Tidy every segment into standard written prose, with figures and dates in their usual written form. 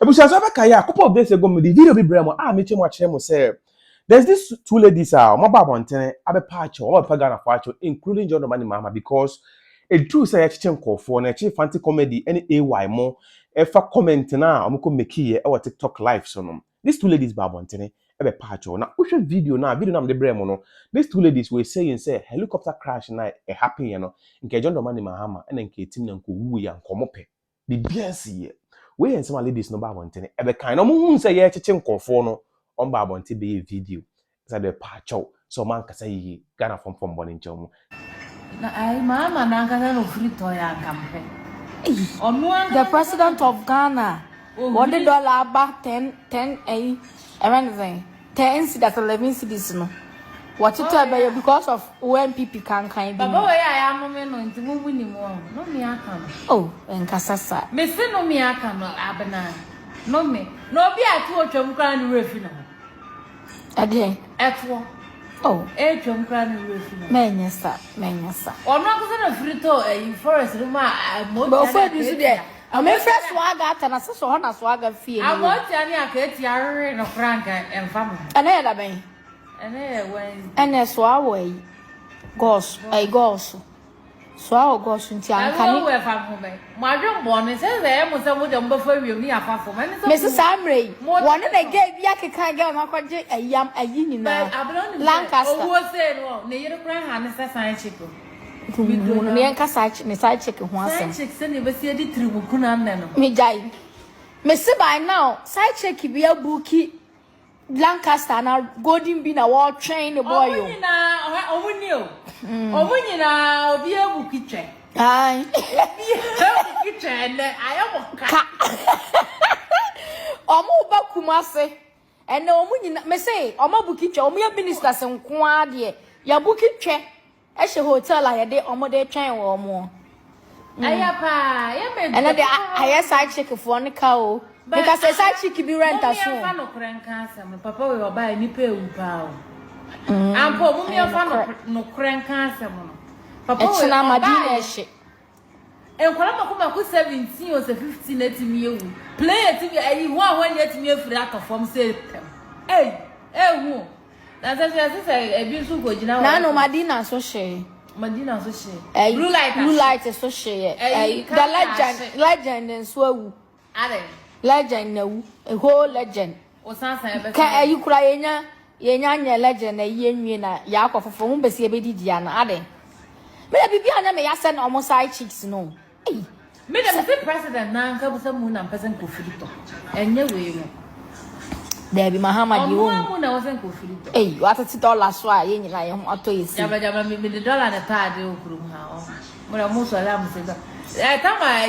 Ebusiaso abeka ya a couple of days ago me the video be bremo meche mo chere mo say there's this two ladies mo ba bontene abepa acho o be Ghana for acho including John Mani Mahama because it true say achiche nkofo na achieve fancy comedy any AY mo efa comment na omko make ye e TikTok live so no these two ladies ba bontene abepa acho na wo video na me de bremo no these two ladies were saying say helicopter crash na e happen ye no nke John Mani Mahama and nke team na nko wu ya nkomope the BNC we and some ladies no ba bontene ebe kan no mo hu say ye chiche nkofo no on ba bonte be video say the pacho so man kasa yi Ghana from boni nchemu na ai mama na kasa no free to ya kampe the president of Ghana $1 back 10 everything 10 cities 11 cities no what you tell about because of NPP can kind baba we ya no me no nti mo wini mo no me aka no oh enkasasa me se no me aka no abena no me no bi atu otwam kra no refi no ade etwo oh etwam kra no refi no menyesa ono akose na frito forest no ma mo bo for du so de ame fresh waga ata na so ho na swaga fie ni amoti ani aka eti arere no franka emfa mo ana ya da ben ene so awai gos ai gos so awo gos nti anka ni we fa mo be mo adwo mbo ne se mo de mbo fa wiem ni afafo me ne so Mrs. Samrey wona na ge bia keka ge ma kwaje ayam ayi ni na Lancaster owo se no ne yere kran ha ne se san chiko ne enka sa ne sa chiko ho asem chik se ne be se di tribu kuna nne no me jai me se by now side check bia buki Lancaster na golden bee na wall train the boy yo omuni na obi ebu kitche ai kitche ne ayomoka omo ba kumase ene omunyi na me say omo bu kitche omo ya ministers nko ade ya bu kitche e she hotel a ye de omo de twen wo omo ayapa ya me ene de ayesa chick for ne ka o because say chick bi rent aso mo no krenka asem papa we oba ni pe ewu pa o ampo mo mi afa no krenka asem no papa we na madina ehye enkwala makoma ku 17 o 15 etimi ewu play etimi ayi ho ahwan etimi efiri atofom say hu na say ebi so go gina na no madina so she blue light so she the legend so awu are legend na wu a whole legend o sansan ebe ka ayi kura yenya nya legend na yenwie na ya akofofo mu besi ebe didia na ade me da bibia nya me ya se na omo side chicks no me da me president na nka busa mu na mpesa nkofirito enye we no there be Mahama di won mu na wo se nkofirito watati dollar so a yenyina ye ho ato yesi jaba me the dollar na pad o kuru ha o mo na mo so ala mo se da tama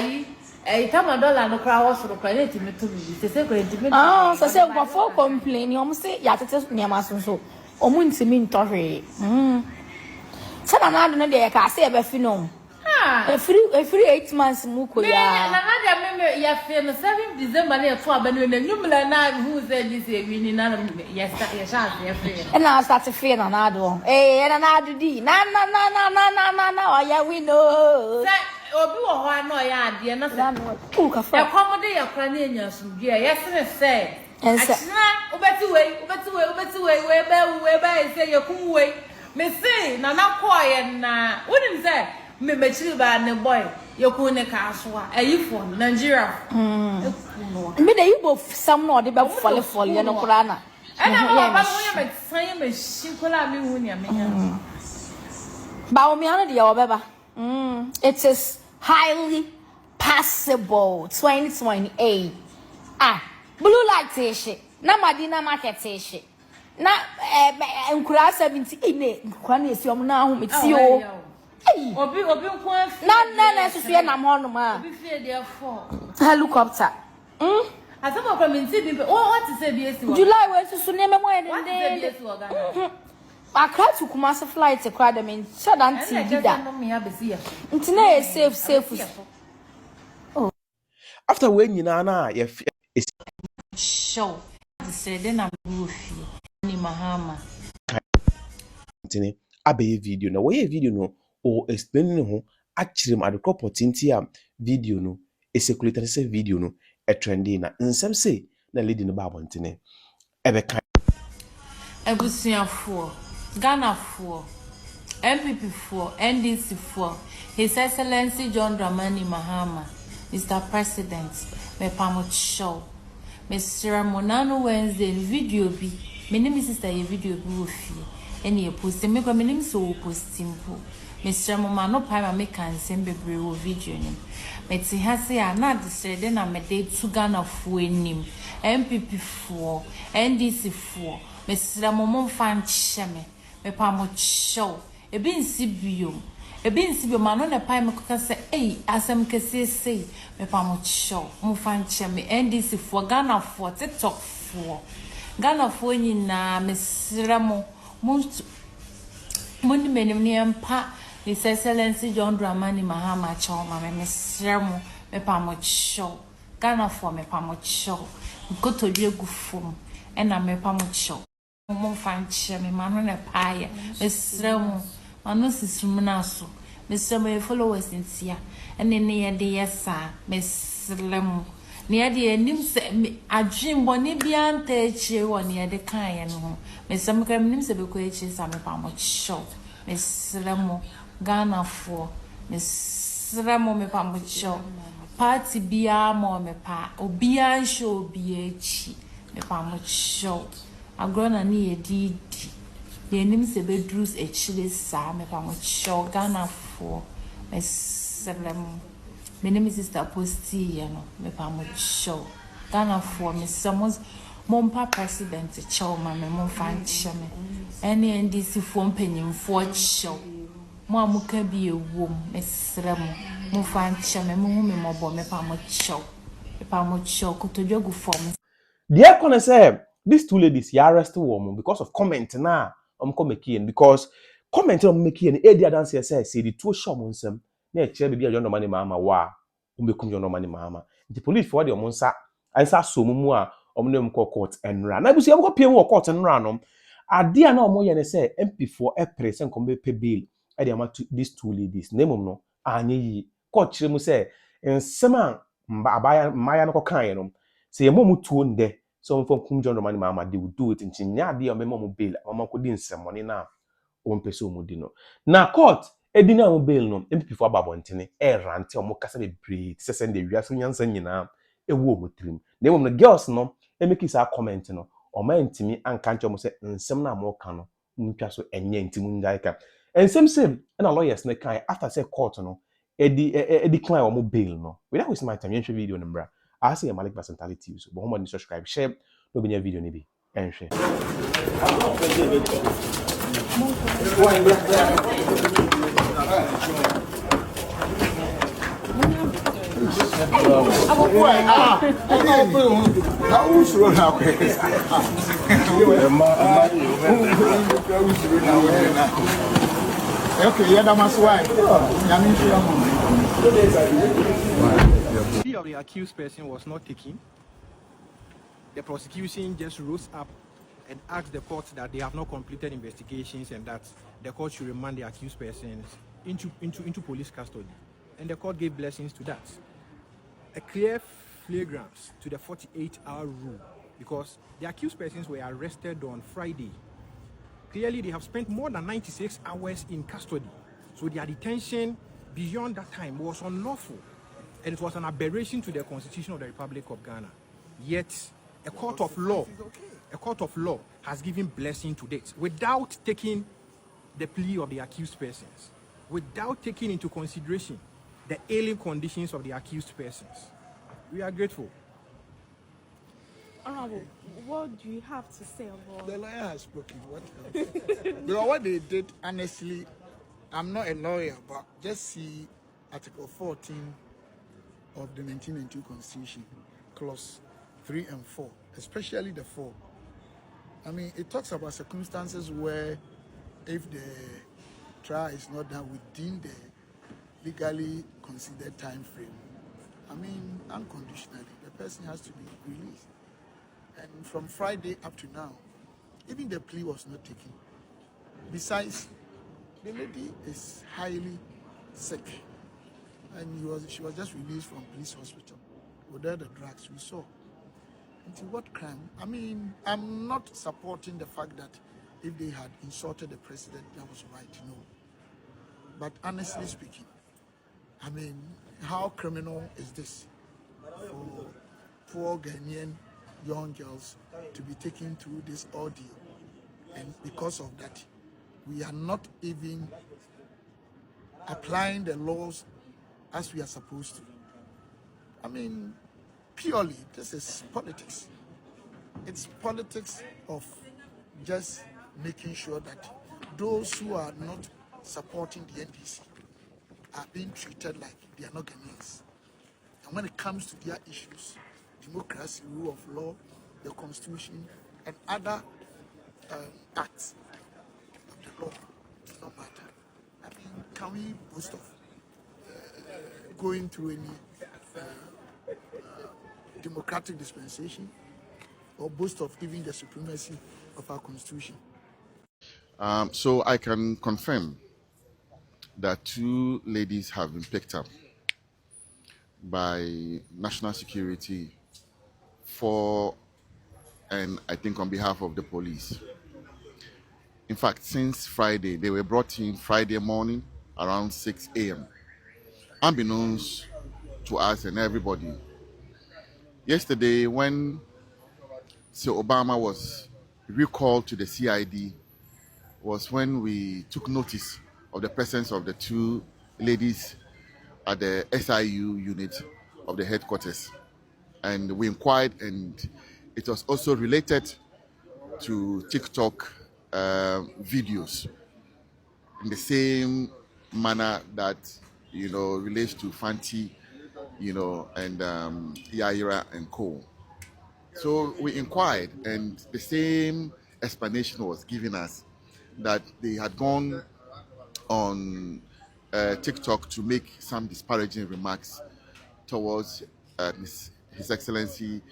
tama dollar no kra wo so kra na ti meto bi se kra ti meto so se go complain o mo se ya tete ne ma so o mu ntimi ntohwe se na ado no de ka se e be fi no free 8 months mu ko ya na na me ya fe no 7 December na to aba no nyumla na hu se di se wi ni na ya sha ya fe na start fe na ado na ado di na o ya we no obi wo ho ano ya ade na se ka fa e komode ya kra na enya sumdue ya se achina obeti we we ba se ye kum we me say na ko ye na woni se me mechiri ba ne boy ye ku ne ka so a ayifo Nigeria me dey Igbo sam no de be fole ye no kra na ana ba wo ye me san me shikola me hu ni amenya bawumia no de ye obeba it is highly possible 2028 blue light ishi na madina market ishi na nkura 70 ine nkura na esi na ahu meti o obi nko afi na susu ye na mo no ma obi fie de 4 helicopter asama kwa minti bi what is be esi wa July we susu ne me mo ye what is be esi wa Ghana Accra to Kumasi flight ekwa da men shadan TV da ntina e safe after we nyina na ye show say den na bufi ni Mahama ntini abe video na we video no o explain ho akirem adekọ potinti a video no e circulate say video no a trendy na nsem say na lady no ba abontene ebe kan Ebusiafo, Ghanafoɔ, NPP4, NDC4, His Excellency John Dramani Mahama, Mr. President, me pamocho. Mr. Monano Wednesday video bi. Me name is sister ye video bi wo fie. Ene ye post me kwa me name so post mpo. Mr. Momano pa ma me kan sem bebre wo video nim. Me ti ha se a na de srede na me de tu Ghanafoɔ enim. NPP4, NDC4, Mr. Momon fan cheme. Me pamocho. Ebi nsi biom ano na pai me koka se asem kese sei me pamocho mo fan cheme NDC for Ghana for TikTok for Ghana for nyina mesrɛ mo ni menim ne empa His Excellency John Dramani Mahama choma me mesrɛ mo me pamocho Ghana for me pamocho goto dwegu fom na me pamocho mo fan cheme mano na pai mesrɛ mo Mano sisumnaso, Mr. My followers in Sia, and then near the yesa, Miss Lem. Near the names a dream bonibian teacher one near the kind home. Miss Samcam names of the coaches, I'm a palm show. Miss Lemo, Ghana for Miss Ramo me palm show. Party bia more me pa, or bia show be me palm show. I'm gonna need a deed. The names the bedrooms actually sa me pa mo show Ghana for me selem me name is sister posti no me pa mo show Ghana for me someone's mompa president chow ma me mo fan cheme any NDC for penyin for show mo amuka bi ewom me selem mo fan cheme mo hu me mo bo me pa mo show kutodwagu form dear kone say these two ladies ya arrest woman because of comment na come making because comment on making e dia dance say the two show nsem na e chere bibia John Dramani Mahama wa umbekum John Dramani Mahama the police for the omonsa ansa so mu a omnem court enra na busu yam piem wo court enra no ade a na omoye ne say MP4 April sen kom be pay bail e dia ma these two ladies nemum no anye yi court chere mu say nsem a maya no kan no say yemo tuo nde so from John Dramani Mahama they will do it in chinya de o memo bail mama ko di nsemone na o mpese o mudi no na court edina o bail no MPP for ababontene rante o mo kasa be breed sesen de wiaso nyansa nyina ewu o motrim na emom no girls no make sa comment no o ma ntimi anka ncho mo se nsem na mo ka no ntwa so enye ntimu njai ka ensem sem na lawyers na kan after say court no decline o mo bail no we that was my time yenhwe video no bra I say malikbasintale TV so but how much subscribe share no be video ni bi enhwe Okay, yeah, that must why. Of the accused person was not taken. The prosecution just rose up and asked the court that they have not completed investigations and that the court should remand the accused persons into police custody. And the court gave blessings to that. A clear flagrance to the 48-hour rule because the accused persons were arrested on Friday. Clearly, they have spent more than 96 hours in custody. So their detention beyond that time was unlawful. And it was an aberration to the Constitution of the Republic of Ghana. Yet, a court of law has given blessing to this without taking the plea of the accused persons, without taking into consideration the ailing conditions of the accused persons. We are grateful. Honorable, what do you have to say about The lawyer has spoken. What else? Because what they did, honestly, I'm not a lawyer, but just see Article 14 of the 1992 Constitution, Clause 3 and 4, especially the 4. I mean, it talks about circumstances where if the trial is not done within the legally considered time frame, I mean, unconditionally, the person has to be released. And from Friday up to now, even the plea was not taken. Besides, the lady is highly sick, and she was just released from police hospital Were there the drugs we saw? Into what crime? I mean, I'm not supporting the fact that if they had insulted the president, that was right, no. But honestly speaking, I mean, how criminal is this for poor Ghanaian young girls to be taken through this ordeal? And because of that, we are not even applying the laws as we are supposed to. I mean, purely, this is politics. It's politics of just making sure that those who are not supporting the NDC are being treated like they are not Ghanaians. And when it comes to their issues, democracy, rule of law, the constitution, and other acts of the law do not matter. I mean, can we boast of going through any democratic dispensation or boast of even the supremacy of our constitution? So I can confirm that 2 ladies have been picked up by national security and I think on behalf of the police. In fact, since Friday, they were brought in Friday morning around 6 a.m. unbeknownst to us and everybody. Yesterday, when Sir Obama was recalled to the CID, was when we took notice of the presence of the 2 ladies at the SIU unit of the headquarters. And we inquired, and it was also related to TikTok videos in the same manner that, relates to Fanti, and Yaira and Co. So we inquired, and the same explanation was given us that they had gone on TikTok to make some disparaging remarks towards His Excellency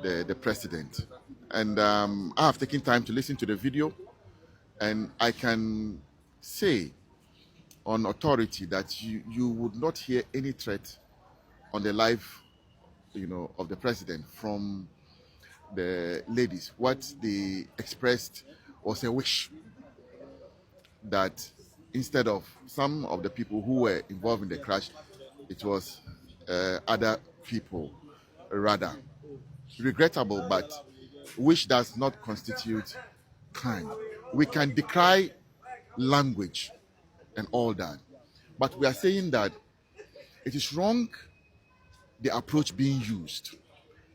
the President. And I have taken time to listen to the video, and I can say on authority that you would not hear any threat on the life, of the President from the ladies. What they expressed was a wish that instead of some of the people who were involved in the crash, it was other people rather. Regrettable, but which does not constitute crime. We can decry language and all that, but we are saying that it is wrong the approach being used.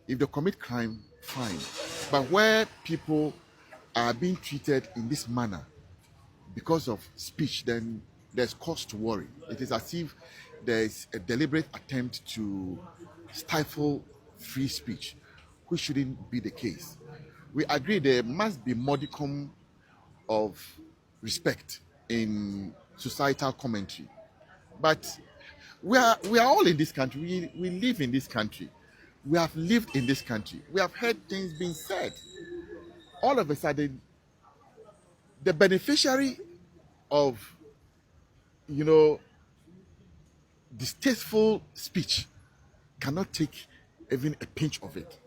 If they commit crime, fine. But where people are being treated in this manner because of speech, then there's cause to worry. It is as if there's a deliberate attempt to stifle free speech, which shouldn't be the case. We agree there must be modicum of respect in societal commentary. But we are all in this country. We live in this country. We have lived in this country. We have heard things being said. All of a sudden, the beneficiary of, distasteful speech cannot take even a pinch of it.